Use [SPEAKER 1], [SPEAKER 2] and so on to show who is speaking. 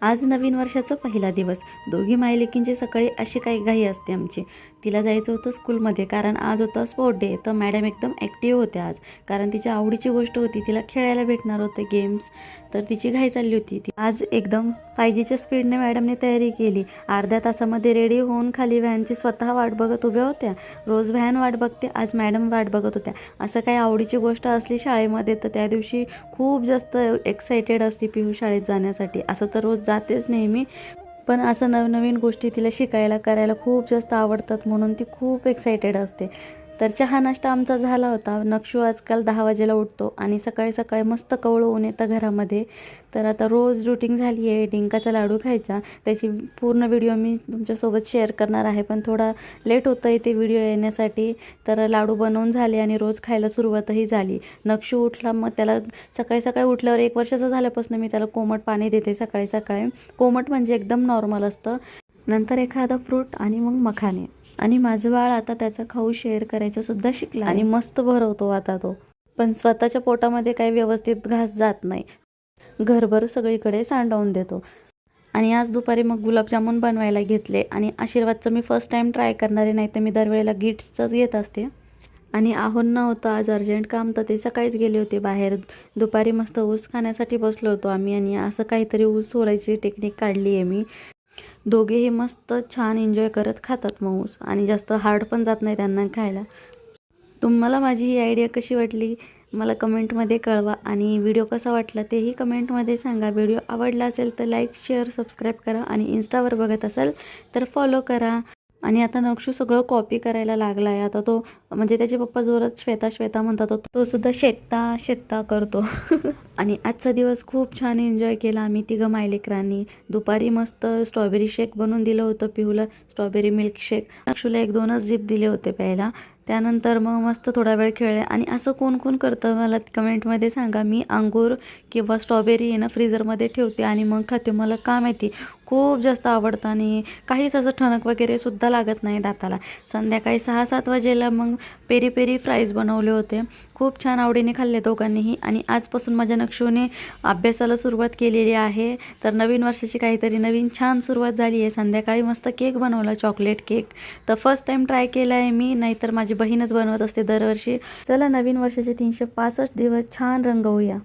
[SPEAKER 1] आज नवीन वर्षाचा पहिला दिवस. दोघी मायलेकींची सकाळी अशी काही घाई असते आमची. तिला जायचं होतं स्कूलमध्ये कारण आज होता स्पोर्ट डे. तर मॅडम एकदम ॲक्टिव्ह होत्या आज, कारण तिच्या आवडीची गोष्ट होती. तिला खेळायला भेटणार होते गेम्स, तर तिची घाई चालली होती. आज एकदम 5Gच्या स्पीडने मॅडमने तयारी केली. अर्ध्या तासामध्ये रेडी होऊन खाली व्हॅनची स्वतः वाट बघत उभ्या होत्या. रोज व्हॅन वाट बघते, आज मॅडम वाट बघत होत्या. असं काही आवडीची गोष्ट असली शाळेमध्ये तर त्या दिवशी खूप जास्त एक्सायटेड असते पिहू शाळेत जाण्यासाठी. असं तर रोज जातेच नेहमी, पण असं नवनवीन गोष्टी तिला शिकायला करायला खूप जास्त आवडतात, म्हणून ती खूप एक्सायटेड असते. तर चहा नाश्ता आमचा झाला होता. नक्षू आजकाल 10 वाजेला उठतो आणि सकाळी सकाळी मस्त कवळं ऊन येतं घरामध्ये. तर आता रोज रुटीन झाली आहे डिंकाचा लाडू खायचा. त्याची पूर्ण व्हिडिओ मी तुमच्यासोबत शेअर करणार आहे, पण थोडा लेट होतं आहे ते व्हिडिओ येण्यासाठी. तर लाडू बनवून झाले आणि रोज खायला सुरुवातही झाली. नक्षू उठला, मग त्याला सकाळी सकाळी उठल्यावर 1 वर्षाचा झाल्यापासून मी त्याला कोमट पाणी देते सकाळी सकाळी. कोमट म्हणजे एकदम नॉर्मल असतं. नंतर एखादा फ्रूट आणि मग मखाने. आणि माझं बाळ आता त्याचा खाऊ शेअर करायचं सुद्धा शिकला आणि मस्त भरवतो आता तो. पण स्वतःच्या पोटामध्ये काही व्यवस्थित घास जात नाही. घरभर सगळीकडे सांडवून देतो. आणि आज दुपारी मग गुलाबजामुन बनवायला घेतले आणि आशीर्वादचं मी फर्स्ट टाईम ट्राय करणार आहे, नाही तर मी दरवेळेला गिफ्ट्सचंच घेत असते. आणि आहोंना होतं आज अर्जंट काम, तर ते सकाळीच गेले होते बाहेर. दुपारी मस्त ऊस खाण्यासाठी बसलो होतो आम्ही आणि असं काहीतरी ऊस सोलायची टेक्निक काढली आहे मी. दोघेही मस्त छान एन्जॉय करत खातात मग ऊस, आणि जास्त हार्ड पण जात नाही त्यांना खायला. तुम्हाला माझी ही आयडिया कशी वाटली मला कमेंटमध्ये कळवा, आणि व्हिडिओ कसा वाटला तेही कमेंटमध्ये सांगा. व्हिडिओ आवडला असेल तर लाईक, शेअर, सबस्क्राईब करा, आणि इंस्टावर बघत असाल तर फॉलो करा. आणि आता नक्षू सगळं कॉपी करायला लागला आहे. आता तो म्हणजे त्याचे पप्पा जोरात श्वेता श्वेता म्हणतात, तो सुद्धा शेकता शेकता करतो. आणि आजचा दिवस खूप छान एन्जॉय केला आम्ही तिघं मायलेकरांनी. दुपारी मस्त स्ट्रॉबेरी शेक बनवून दिलं होतं पिहूला, स्ट्रॉबेरी मिल्क शेक. नक्षूला 1-2च झिप दिले होते प्यायला. त्यानंतर मग मस्त थोडा वेळ खेळले. आणि असं कोण कोण करतं मला कमेंटमध्ये सांगा. मी अंगूर किंवा स्ट्रॉबेरी आहे ना फ्रीझरमध्ये ठेवते आणि मग खाते. मला का माहिती खूप जास्त आवडतं आणि काहीच असं ठणक वगैरे सुद्धा लागत नाही दाताला. संध्याकाळी 6-7 वाजेला मग पेरी पेरी फ्राईज बनवले होते. खूप छान आवडीने खाल्ले दोघांनीही. आणि आजपासून माझ्या नक्षूने अभ्यासाला सुरुवात केलेली आहे. तर नवीन वर्षाची काहीतरी नवीन छान सुरुवात झाली आहे. संध्याकाळी मस्त केक बनवला, चॉकलेट केक. तर फर्स्ट टाईम ट्राय केला आहे मी, नाहीतर माझी बहीणच बनवत असते दरवर्षी. चला नवीन वर्षाचे 365 दिवस छान रंगवूया.